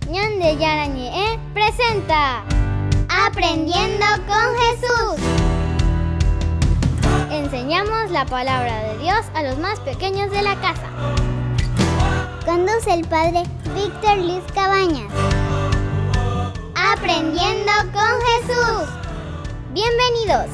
Ñan de Yarañe presenta Aprendiendo con Jesús. Enseñamos la palabra de Dios a los más pequeños de la casa. Conduce el padre Víctor Luis Cabañas. Aprendiendo con Jesús. Bienvenidos.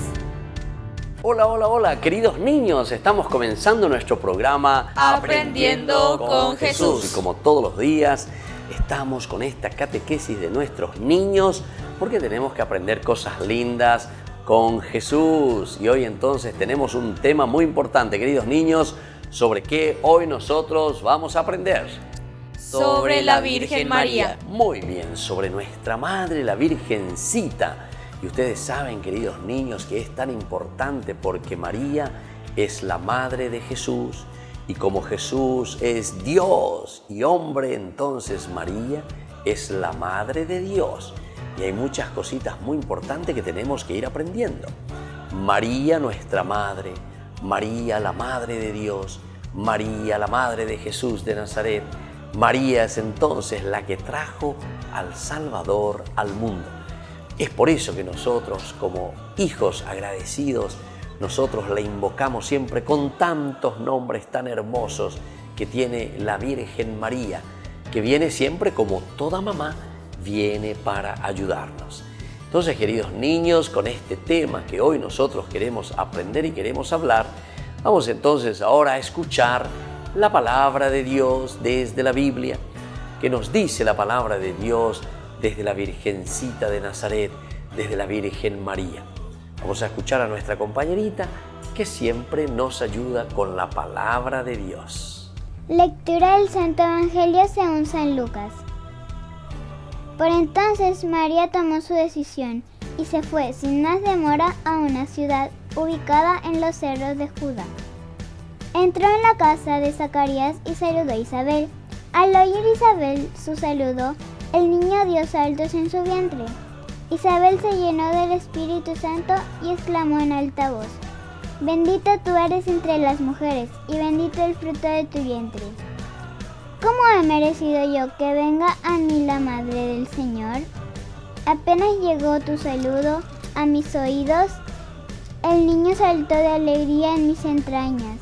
Hola, queridos niños, estamos comenzando nuestro programa Aprendiendo con Jesús. Y como todos los días, estamos con esta catequesis de nuestros niños porque tenemos que aprender cosas lindas con Jesús. Y hoy entonces tenemos un tema muy importante, queridos niños, sobre qué hoy nosotros vamos a aprender. Sobre la Virgen María. Muy bien, sobre nuestra Madre, la Virgencita. Y ustedes saben, queridos niños, que es tan importante porque María es la Madre de Jesús. Y como Jesús es Dios y hombre, entonces María es la Madre de Dios. Y hay muchas cositas muy importantes que tenemos que ir aprendiendo. María, nuestra Madre. María, la Madre de Dios. María, la Madre de Jesús de Nazaret. María es entonces la que trajo al Salvador al mundo. Es por eso que nosotros, como hijos agradecidos, nosotros la invocamos siempre con tantos nombres tan hermosos que tiene la Virgen María, que viene siempre como toda mamá, viene para ayudarnos. Entonces, queridos niños, con este tema que hoy nosotros queremos aprender y queremos hablar, vamos entonces ahora a escuchar la palabra de Dios desde la Biblia, que nos dice la palabra de Dios desde la Virgencita de Nazaret, desde la Virgen María. Vamos a escuchar a nuestra compañerita que siempre nos ayuda con la palabra de Dios. Lectura del Santo Evangelio según San Lucas. Por entonces María tomó su decisión y se fue sin más demora a una ciudad ubicada en los cerros de Judá. Entró en la casa de Zacarías y saludó a Isabel. Al oír Isabel su saludo, el niño dio saltos en su vientre. Isabel se llenó del Espíritu Santo y exclamó en alta voz: Bendita tú eres entre las mujeres y bendito el fruto de tu vientre. ¿Cómo he merecido yo que venga a mí la Madre del Señor? Apenas llegó tu saludo a mis oídos, el niño saltó de alegría en mis entrañas.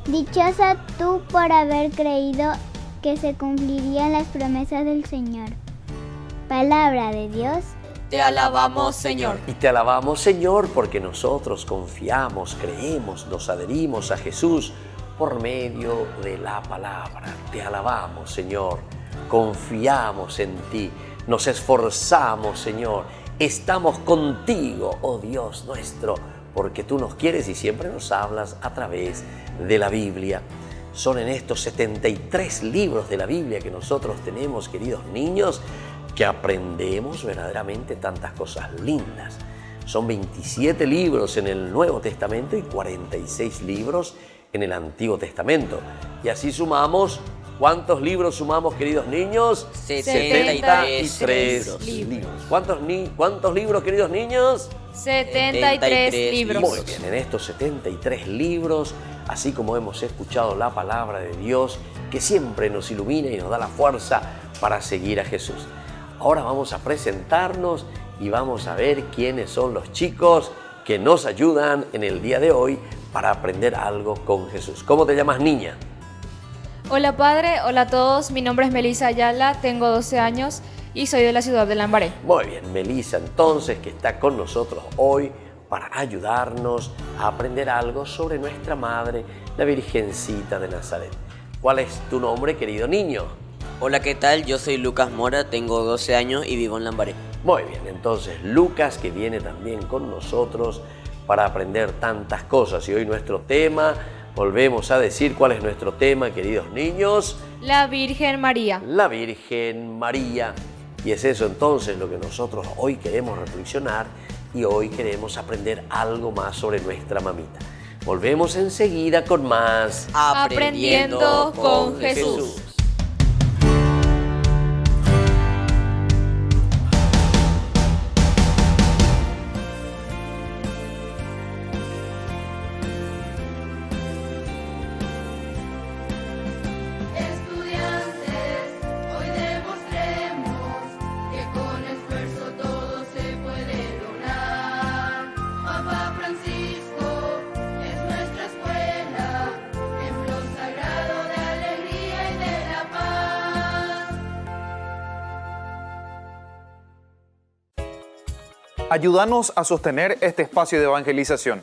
Dichosa tú por haber creído que se cumplirían las promesas del Señor. Palabra de Dios. Te alabamos, Señor. Y te alabamos, Señor, porque nosotros confiamos, creemos, nos adherimos a Jesús por medio de la palabra. Te alabamos, Señor. Confiamos en ti. Nos esforzamos, Señor. Estamos contigo, oh Dios nuestro, porque tú nos quieres y siempre nos hablas a través de la Biblia. Son en estos 73 libros de la Biblia que nosotros tenemos, queridos niños, que aprendemos verdaderamente tantas cosas lindas. Son 27 libros en el Nuevo Testamento y 46 libros en el Antiguo Testamento. Y así sumamos, ¿cuántos libros sumamos, queridos niños? 73 libros. ¿Cuántos libros, queridos niños? 73 libros. Muy bien, en estos 73 libros, así como hemos escuchado la palabra de Dios, que siempre nos ilumina y nos da la fuerza para seguir a Jesús. Ahora vamos a presentarnos y vamos a ver quiénes son los chicos que nos ayudan en el día de hoy para aprender algo con Jesús. ¿Cómo te llamas, niña? Hola, padre. Hola a todos. Mi nombre es Melissa Ayala, tengo 12 años y soy de la ciudad de Lambaré. Muy bien, Melissa, entonces, que está con nosotros hoy para ayudarnos a aprender algo sobre nuestra Madre, la Virgencita de Nazaret. ¿Cuál es tu nombre, querido niño? Hola, ¿qué tal? Yo soy Lucas Mora, tengo 12 años y vivo en Lambaré. Muy bien, entonces Lucas, que viene también con nosotros para aprender tantas cosas. Y hoy nuestro tema, volvemos a decir cuál es nuestro tema, queridos niños. La Virgen María. La Virgen María. Y es eso entonces lo que nosotros hoy queremos reflexionar y hoy queremos aprender algo más sobre nuestra mamita. Volvemos enseguida con más Aprendiendo con Jesús. Estudiantes, hoy demostremos Ayúdanos a sostener este espacio de evangelización.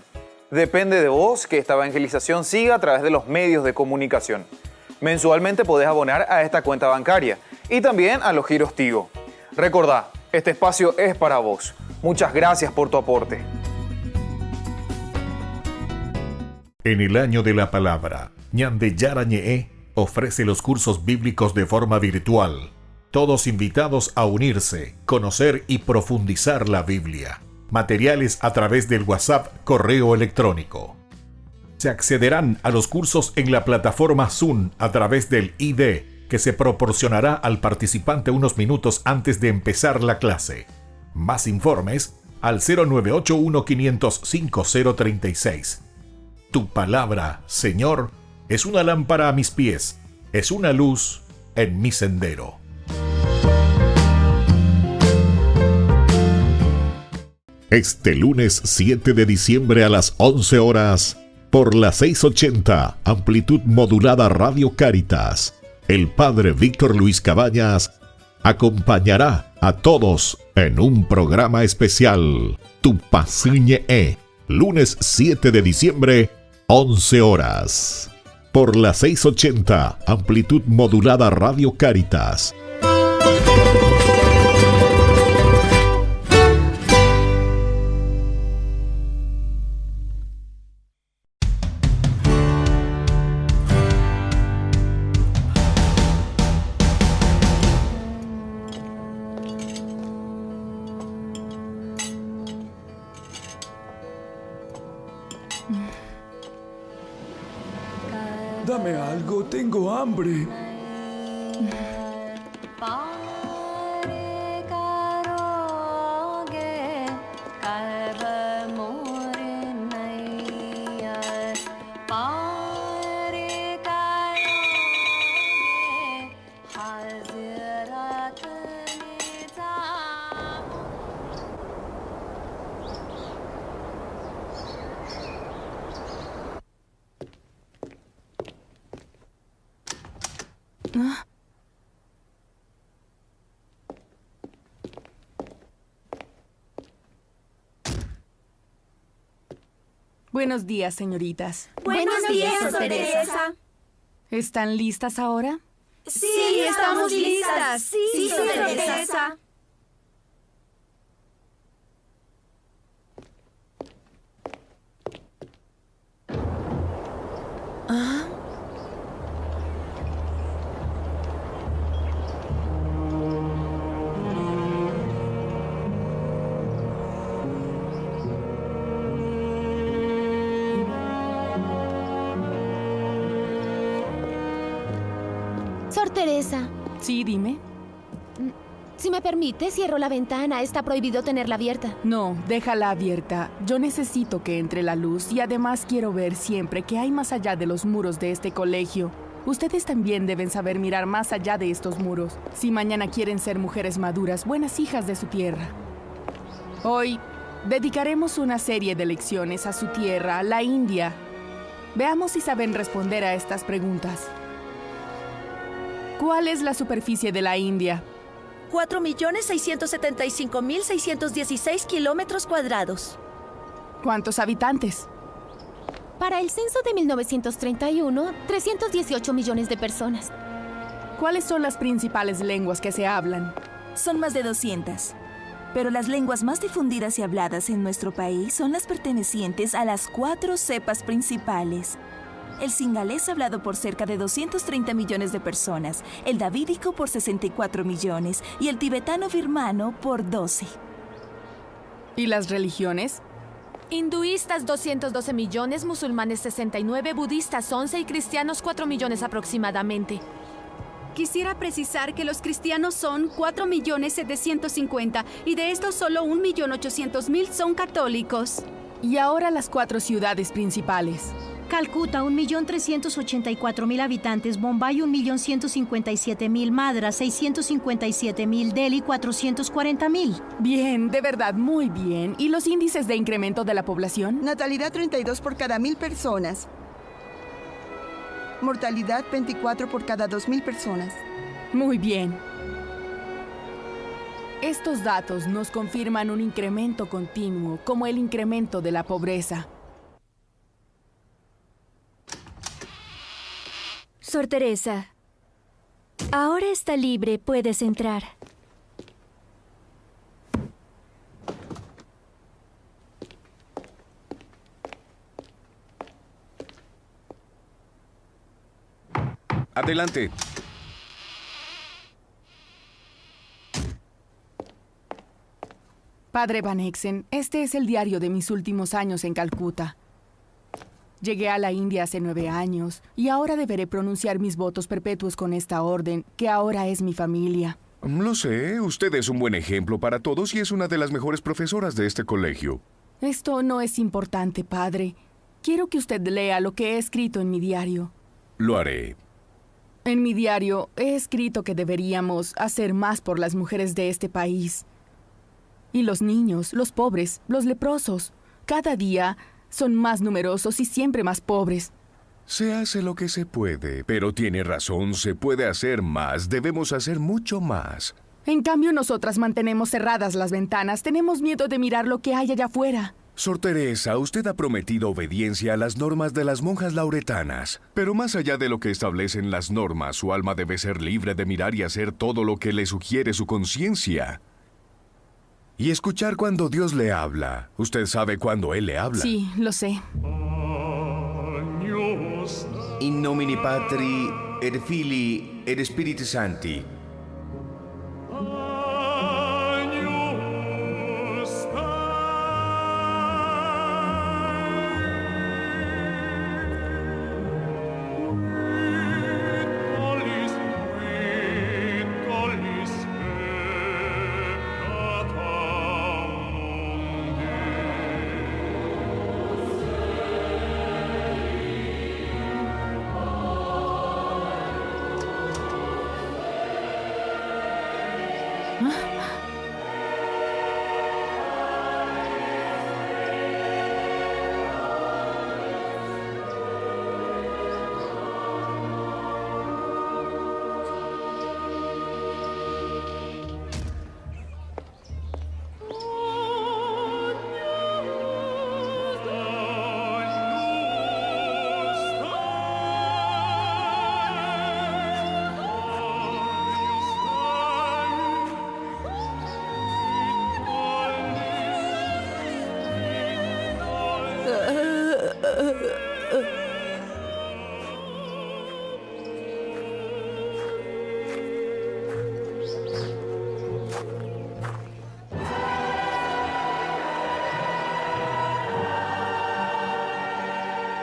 Depende de vos que esta evangelización siga a través de los medios de comunicación. Mensualmente podés abonar a esta cuenta bancaria y también a los giros Tigo. Recordá, este espacio es para vos. Muchas gracias por tu aporte. En el año de la palabra, Ñande Yarañe ofrece los cursos bíblicos de forma virtual. Todos invitados a unirse, conocer y profundizar la Biblia. Materiales a través del WhatsApp, correo electrónico. Se accederán a los cursos en la plataforma Zoom a través del ID, que se proporcionará al participante unos minutos antes de empezar la clase. Más informes al 0981-500-5036. Tu palabra, Señor, es una lámpara a mis pies, es una luz en mi sendero. Este lunes 7 de diciembre a las 11 horas, por la 680, amplitud modulada Radio Cáritas, el Padre Víctor Luis Cabañas acompañará a todos en un programa especial. Tu Pasiñe lunes 7 de diciembre, 11 horas. Por la 680, amplitud modulada Radio Cáritas. Dame algo, tengo hambre. Buenos días, señoritas. Buenos días, Sor Teresa. ¿Están listas ahora? Sí, estamos listas. Sí, Sor Teresa. ¿Ah? Sor Teresa. Sí, dime. Si me permite, cierro la ventana. Está prohibido tenerla abierta. No, déjala abierta. Yo necesito que entre la luz y además quiero ver siempre qué hay más allá de los muros de este colegio. Ustedes también deben saber mirar más allá de estos muros, si mañana quieren ser mujeres maduras, buenas hijas de su tierra. Hoy dedicaremos una serie de lecciones a su tierra, la India. Veamos si saben responder a estas preguntas. ¿Cuál es la superficie de la India? 4.675.616 kilómetros cuadrados. ¿Cuántos habitantes? Para el censo de 1931, 318 millones de personas. ¿Cuáles son las principales lenguas que se hablan? Son más de 200. Pero las lenguas más difundidas y habladas en nuestro país son las pertenecientes a las 4 cepas principales. El singalés hablado por cerca de 230 millones de personas, el davídico por 64 millones y el tibetano birmano por 12. ¿Y las religiones? Hinduistas 212 millones, musulmanes 69, budistas 11 y cristianos 4 millones aproximadamente. Quisiera precisar que los cristianos son 4.750.000 y de estos solo 1.800.000 son católicos. Y ahora las 4 ciudades principales. Calcuta, 1.384.000 habitantes. Bombay, 1.157.000. Madras, 657.000. Delhi, 440.000. Bien, de verdad, muy bien. ¿Y los índices de incremento de la población? Natalidad 32 por cada 1.000 personas. Mortalidad 24 por cada 2.000 personas. Muy bien. Estos datos nos confirman un incremento continuo, como el incremento de la pobreza. Sor Teresa, ahora está libre, puedes entrar. Adelante. Padre Van Exen, este es el diario de mis últimos años en Calcuta. Llegué a la India hace 9 años y ahora deberé pronunciar mis votos perpetuos con esta orden, que ahora es mi familia. Lo sé, usted es un buen ejemplo para todos y es una de las mejores profesoras de este colegio. Esto no es importante, padre. Quiero que usted lea lo que he escrito en mi diario. Lo haré. En mi diario he escrito que deberíamos hacer más por las mujeres de este país. Y los niños, los pobres, los leprosos, cada día son más numerosos y siempre más pobres. Se hace lo que se puede, pero tiene razón, se puede hacer más, debemos hacer mucho más. En cambio, nosotras mantenemos cerradas las ventanas, tenemos miedo de mirar lo que hay allá afuera. Sor Teresa, usted ha prometido obediencia a las normas de las monjas lauretanas. Pero más allá de lo que establecen las normas, su alma debe ser libre de mirar y hacer todo lo que le sugiere su conciencia. Y escuchar cuando Dios le habla. Usted sabe cuándo Él le habla. Sí, lo sé. In nomine Patri, et Filii, et Spiritus Sancti.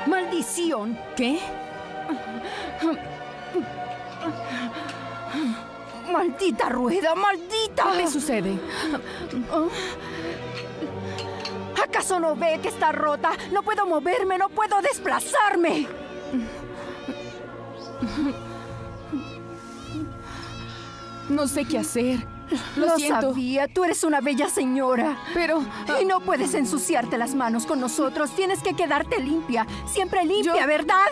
¡Maldición! ¿Qué? ¡Maldita rueda! ¡Maldita! ¿Qué le sucede? ¿Acaso no ve que está rota? No puedo moverme, no puedo desplazarme. No sé qué hacer. Lo siento. Sabía, tú eres una bella señora. Pero... Y no puedes ensuciarte las manos con nosotros. Tienes que quedarte limpia. Siempre limpia, ¿verdad?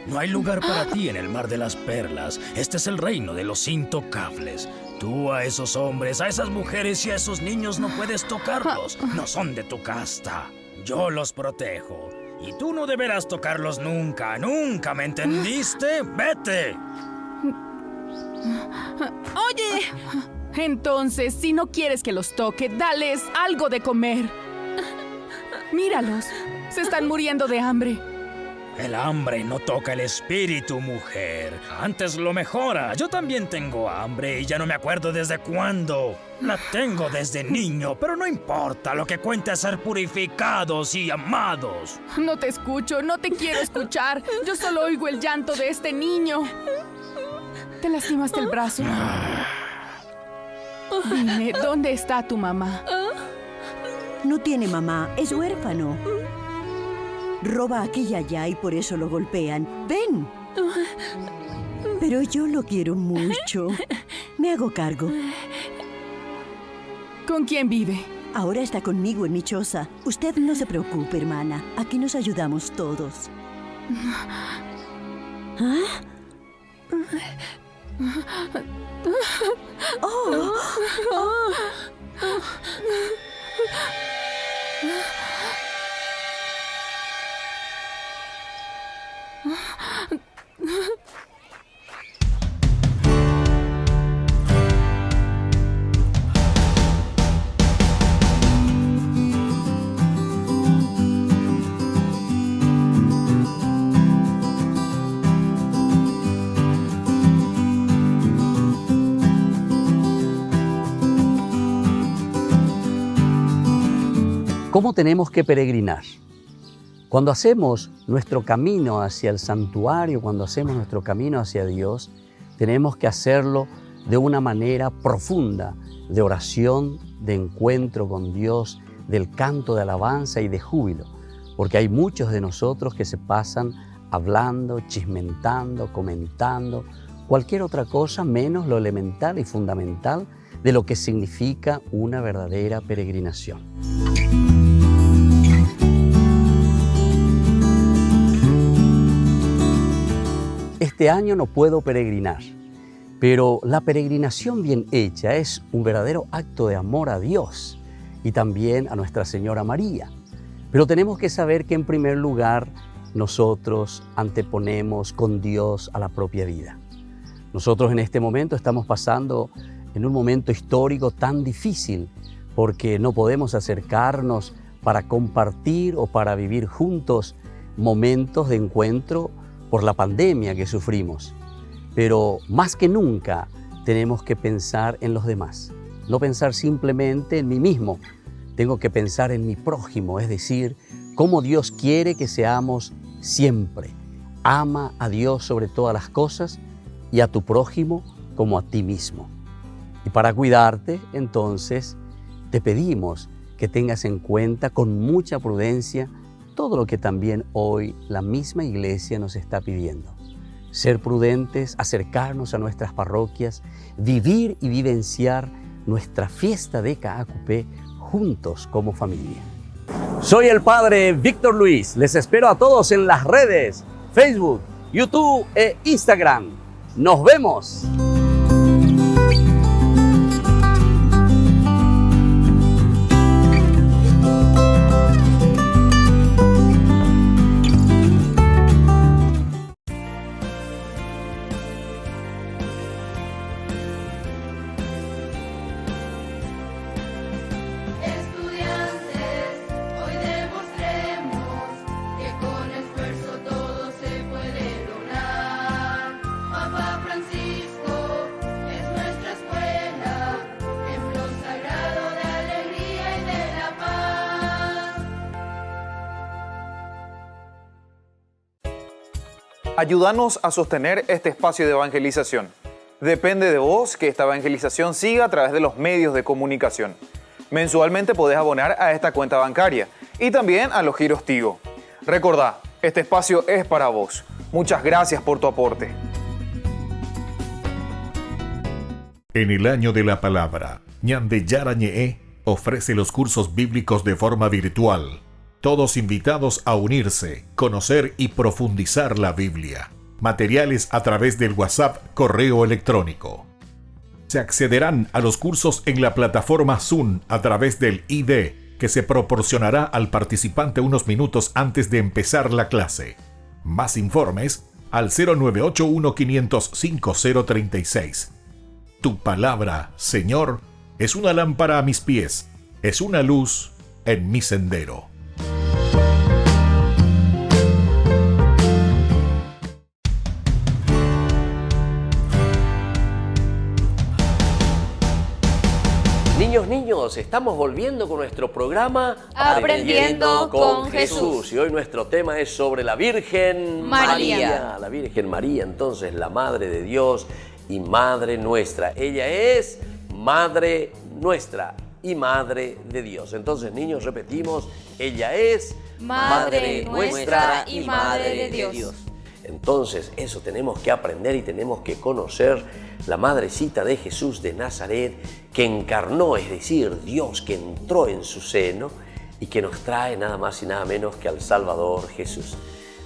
No hay lugar para ti en el mar de las perlas. Este es el reino de los intocables. Tú a esos hombres, a esas mujeres y a esos niños no puedes tocarlos. No son de tu casta. Yo los protejo. Y tú no deberás tocarlos nunca, nunca, ¿me entendiste? ¡Vete! ¡Oye! Entonces, si no quieres que los toque, dales algo de comer. Míralos, se están muriendo de hambre. El hambre no toca el espíritu, mujer. Antes lo mejora. Yo también tengo hambre y ya no me acuerdo desde cuándo. La tengo desde niño, pero no importa. Lo que cuenta es ser purificados y amados. No te escucho, no te quiero escuchar. Yo solo oigo el llanto de este niño. ¿Te lastimaste el brazo? Dime, ¿dónde está tu mamá? No tiene mamá, es huérfano. Roba aquí y allá y por eso lo golpean. ¡Ven! Pero yo lo quiero mucho. Me hago cargo. ¿Con quién vive? Ahora está conmigo en mi choza. Usted no se preocupe, hermana. Aquí nos ayudamos todos. ¿Ah? ¿Cómo tenemos que peregrinar? Cuando hacemos nuestro camino hacia el santuario, cuando hacemos nuestro camino hacia Dios, tenemos que hacerlo de una manera profunda, de oración, de encuentro con Dios, del canto de alabanza y de júbilo, porque hay muchos de nosotros que se pasan hablando, chismentando, comentando, cualquier otra cosa menos lo elemental y fundamental de lo que significa una verdadera peregrinación. Este año no puedo peregrinar, pero la peregrinación bien hecha es un verdadero acto de amor a Dios y también a Nuestra Señora María. Pero tenemos que saber que en primer lugar nosotros anteponemos con Dios a la propia vida. Nosotros en este momento estamos pasando en un momento histórico tan difícil porque no podemos acercarnos para compartir o para vivir juntos momentos de encuentro por la pandemia que sufrimos. Pero más que nunca tenemos que pensar en los demás, no pensar simplemente en mí mismo. Tengo que pensar en mi prójimo, es decir, cómo Dios quiere que seamos siempre. Ama a Dios sobre todas las cosas y a tu prójimo como a ti mismo. Y para cuidarte, entonces, te pedimos que tengas en cuenta con mucha prudencia todo lo que también hoy la misma Iglesia nos está pidiendo. Ser prudentes, acercarnos a nuestras parroquias, vivir y vivenciar nuestra fiesta de Caacupé juntos como familia. Soy el Padre Víctor Luis. Les espero a todos en las redes, Facebook, YouTube e Instagram. ¡Nos vemos! Ayúdanos a sostener este espacio de evangelización. Depende de vos que esta evangelización siga a través de los medios de comunicación. Mensualmente podés abonar a esta cuenta bancaria y también a los giros Tigo. Recordá, este espacio es para vos. Muchas gracias por tu aporte. En el año de la palabra, Ñande Yarañe ofrece los cursos bíblicos de forma virtual. Todos invitados a unirse, conocer y profundizar la Biblia. Materiales a través del WhatsApp, correo electrónico. Se accederán a los cursos en la plataforma Zoom a través del ID, que se proporcionará al participante unos minutos antes de empezar la clase. Más informes al 0981-500-5036. Tu palabra, Señor, es una lámpara a mis pies, es una luz en mi sendero. Niños, estamos volviendo con nuestro programa Aprendiendo con Jesús. Y hoy nuestro tema es sobre la Virgen María. La Virgen María, entonces, la Madre de Dios y Madre nuestra. Ella es Madre nuestra y Madre de Dios. Entonces, niños, repetimos, ella es Madre nuestra y Madre de Dios. Entonces, eso tenemos que aprender y tenemos que conocer la madrecita de Jesús de Nazaret, que encarnó, es decir, Dios que entró en su seno y que nos trae nada más y nada menos que al Salvador Jesús.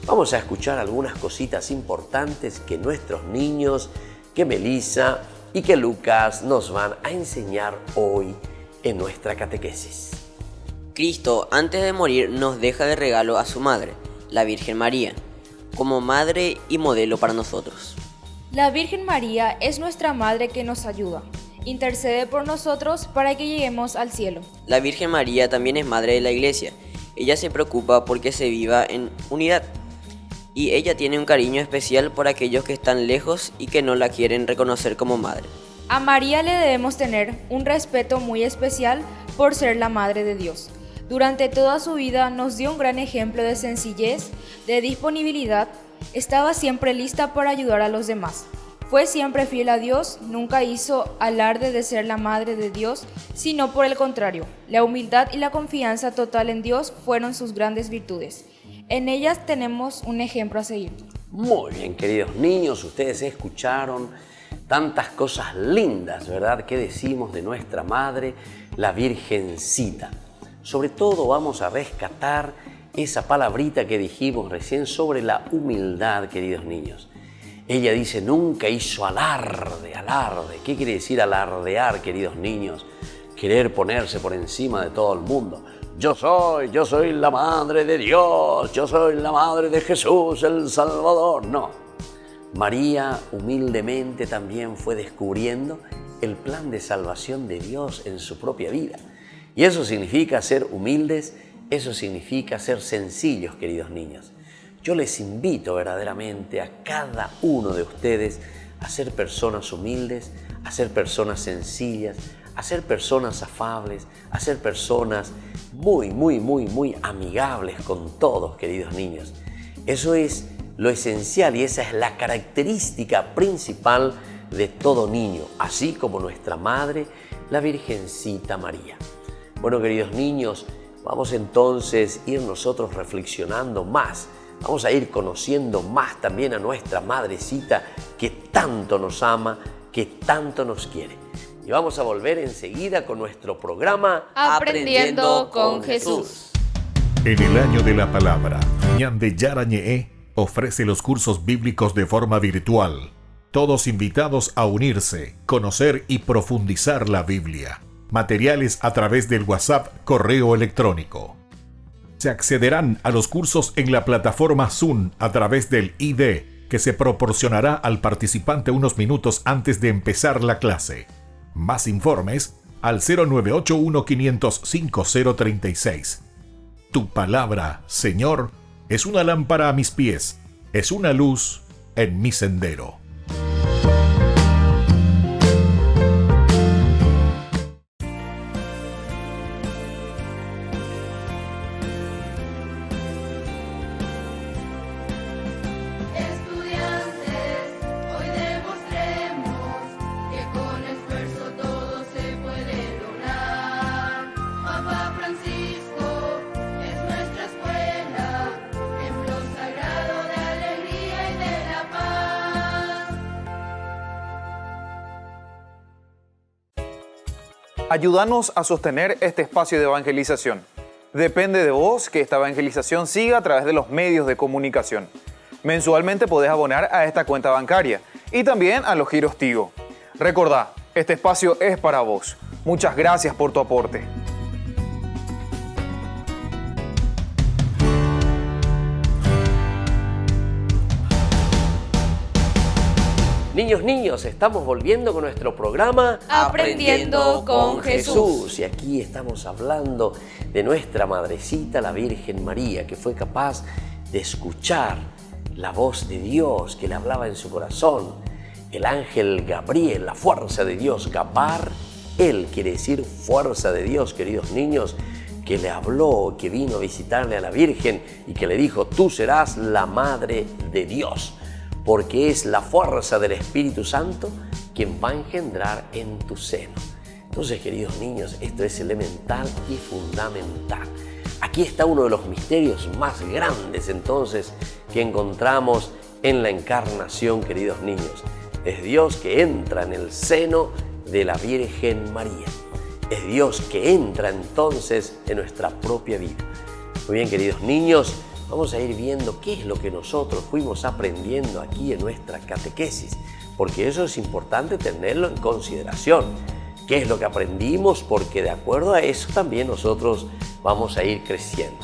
Vamos a escuchar algunas cositas importantes que nuestros niños que Melissa y que Lucas nos van a enseñar hoy en nuestra catequesis. Cristo, antes de morir, nos deja de regalo a su madre, la Virgen María, como madre y modelo para nosotros. La Virgen María es nuestra madre que nos ayuda. Intercede por nosotros para que lleguemos al cielo. La Virgen María también es madre de la Iglesia. Ella se preocupa porque se viva en unidad. Y ella tiene un cariño especial por aquellos que están lejos y que no la quieren reconocer como madre. A María le debemos tener un respeto muy especial por ser la Madre de Dios. Durante toda su vida nos dio un gran ejemplo de sencillez, de disponibilidad. Estaba siempre lista para ayudar a los demás. Fue siempre fiel a Dios, nunca hizo alarde de ser la Madre de Dios, sino por el contrario, la humildad y la confianza total en Dios fueron sus grandes virtudes. En ellas tenemos un ejemplo a seguir. Muy bien, queridos niños, ustedes escucharon tantas cosas lindas, ¿verdad?, que decimos de nuestra Madre, la Virgencita. Sobre todo vamos a rescatar esa palabrita que dijimos recién sobre la humildad, queridos niños. Ella dice, nunca hizo alarde. ¿Qué quiere decir alardear, queridos niños? Querer ponerse por encima de todo el mundo. Yo soy la Madre de Dios, yo soy la Madre de Jesús, el Salvador. No. María humildemente también fue descubriendo el plan de salvación de Dios en su propia vida. Y eso significa ser humildes, eso significa ser sencillos, queridos niños. Yo les invito verdaderamente a cada uno de ustedes a ser personas humildes, a ser personas sencillas, a ser personas afables, a ser personas muy amigables con todos, queridos niños. Eso es lo esencial y esa es la característica principal de todo niño, así como nuestra Madre, la Virgencita María. Bueno, queridos niños, vamos entonces a ir nosotros reflexionando más. Vamos a ir conociendo más también a nuestra Madrecita que tanto nos ama, que tanto nos quiere. Y vamos a volver enseguida con nuestro programa Aprendiendo con Jesús. En el año de la palabra, Ñande Yarañe ofrece los cursos bíblicos de forma virtual. Todos invitados a unirse, conocer y profundizar la Biblia. Materiales a través del WhatsApp, correo electrónico. Se accederán a los cursos en la plataforma Zoom a través del ID que se proporcionará al participante unos minutos antes de empezar la clase. Más informes al 0981-500-5036. Tu palabra, Señor, es una lámpara a mis pies, es una luz en mi sendero. Ayúdanos a sostener este espacio de evangelización. Depende de vos que esta evangelización siga a través de los medios de comunicación. Mensualmente podés abonar a esta cuenta bancaria y también a los giros Tigo. Recordá, este espacio es para vos. Muchas gracias por tu aporte. Niños, estamos volviendo con nuestro programa Aprendiendo con Jesús. Y aquí estamos hablando de nuestra Madrecita, la Virgen María, que fue capaz de escuchar la voz de Dios que le hablaba en su corazón. El ángel Gabriel, la fuerza de Dios, Gabar, él quiere decir fuerza de Dios, queridos niños, que le habló, que vino a visitarle a la Virgen y que le dijo, tú serás la Madre de Dios. Porque es la fuerza del Espíritu Santo quien va a engendrar en tu seno. Entonces, queridos niños, esto es elemental y fundamental. Aquí está uno de los misterios más grandes, entonces, que encontramos en la encarnación, queridos niños. Es Dios que entra en el seno de la Virgen María. Es Dios que entra entonces en nuestra propia vida. Muy bien, queridos niños, vamos a ir viendo qué es lo que nosotros fuimos aprendiendo aquí en nuestra catequesis. porque eso es importante tenerlo en consideración. ¿Qué es lo que aprendimos? Porque de acuerdo a eso también nosotros vamos a ir creciendo.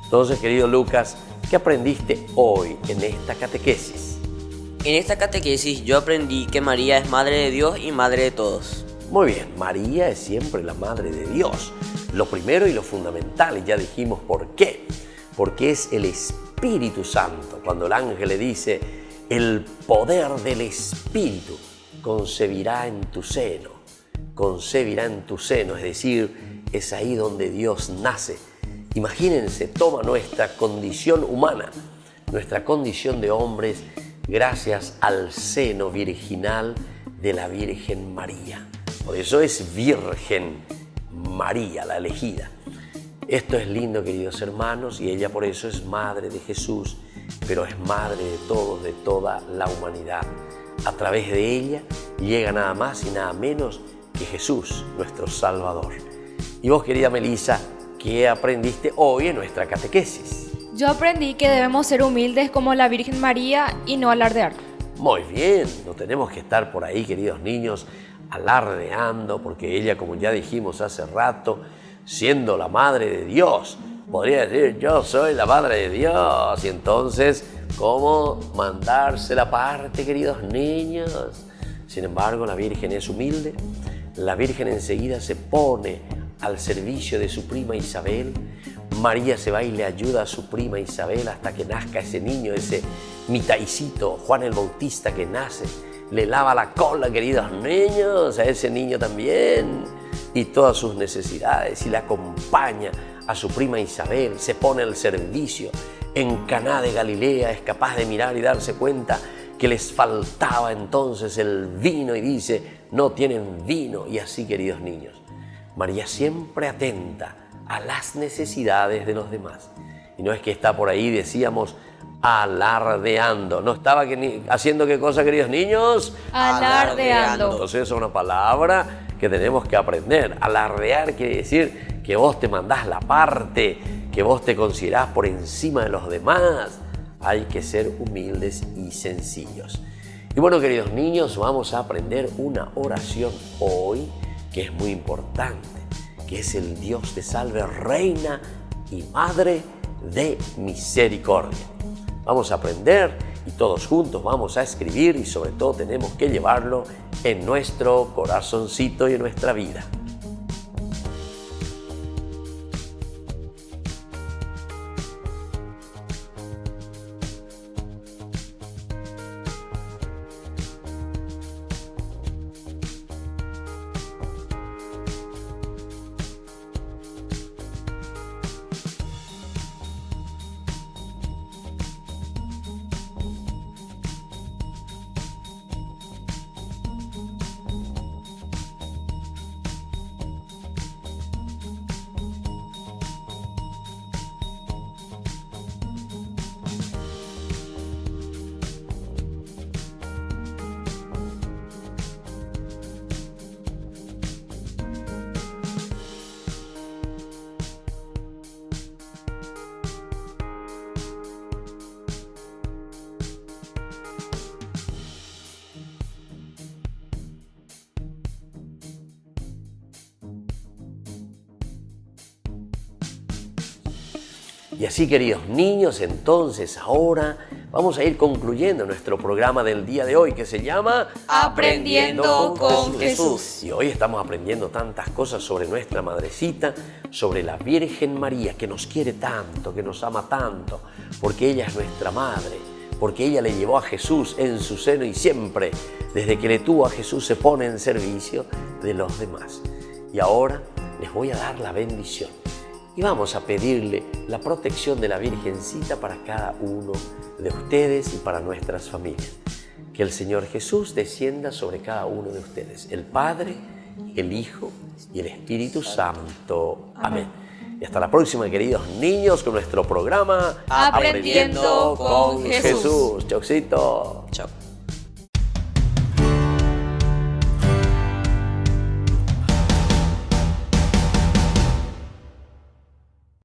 Entonces, querido Lucas, ¿qué aprendiste hoy en esta catequesis? En esta catequesis yo aprendí que María es madre de Dios y madre de todos. Muy bien, María es siempre la madre de Dios. Lo primero y lo fundamental, y ya dijimos por qué. Porque es el Espíritu Santo. Cuando el ángel le dice, el poder del Espíritu concebirá en tu seno. Concebirá en tu seno, es decir, es ahí donde Dios nace. Imagínense, toma nuestra condición humana, nuestra condición de hombres, gracias al seno virginal de la Virgen María. Por eso es Virgen María, la elegida. Esto es lindo, queridos hermanos, y ella por eso es madre de Jesús, pero es madre de todos, de toda la humanidad. A través de ella llega nada más y nada menos que Jesús, nuestro Salvador. Y vos, querida Melissa, ¿qué aprendiste hoy en nuestra catequesis? Yo aprendí que debemos ser humildes como la Virgen María y no alardear. Muy bien, no tenemos que estar por ahí, queridos niños, alardeando, porque ella, como ya dijimos hace rato, siendo la madre de Dios, podría decir, yo soy la madre de Dios. Y entonces, ¿cómo mandarse la parte, queridos niños? Sin embargo, la Virgen es humilde. La Virgen enseguida se pone al servicio de su prima Isabel. María se va y le ayuda a su prima Isabel hasta que nazca ese niño, ese mitaicito, Juan el Bautista, que nace. Le lava la cola, queridos niños, a ese niño también, y todas sus necesidades, y le acompaña a su prima Isabel, se pone al servicio. En Caná de Galilea es capaz de mirar y darse cuenta que les faltaba entonces el vino y dice, no tienen vino. Y así, queridos niños, María siempre atenta a las necesidades de los demás. Y no es que está por ahí, decíamos, alardeando. ¿No estaba haciendo qué cosa, queridos niños? Alardeando. Entonces es una palabra que tenemos que aprender. Alardear quiere decir que vos te mandás la parte, que vos te considerás por encima de los demás. Hay que ser humildes y sencillos. Y bueno, queridos niños, vamos a aprender una oración hoy que es muy importante, que es el Dios te salve, Reina y Madre de misericordia. Vamos a aprender y todos juntos vamos a escribir, y sobre todo tenemos que llevarlo en nuestro corazoncito y en nuestra vida. Y así, queridos niños, entonces ahora vamos a ir concluyendo nuestro programa del día de hoy, que se llama Aprendiendo con Jesús. Y hoy estamos aprendiendo tantas cosas sobre nuestra madrecita, sobre la Virgen María, que nos quiere tanto, que nos ama tanto, porque ella es nuestra madre, porque ella le llevó a Jesús en su seno y siempre, desde que le tuvo a Jesús, se pone en servicio de los demás. Y ahora les voy a dar la bendición. Y vamos a pedirle la protección de la Virgencita para cada uno de ustedes y para nuestras familias. Que el Señor Jesús descienda sobre cada uno de ustedes, el Padre, el Hijo y el Espíritu Santo. Amén. Y hasta la próxima, queridos niños, con nuestro programa Aprendiendo con Jesús. Chaucito. Chao.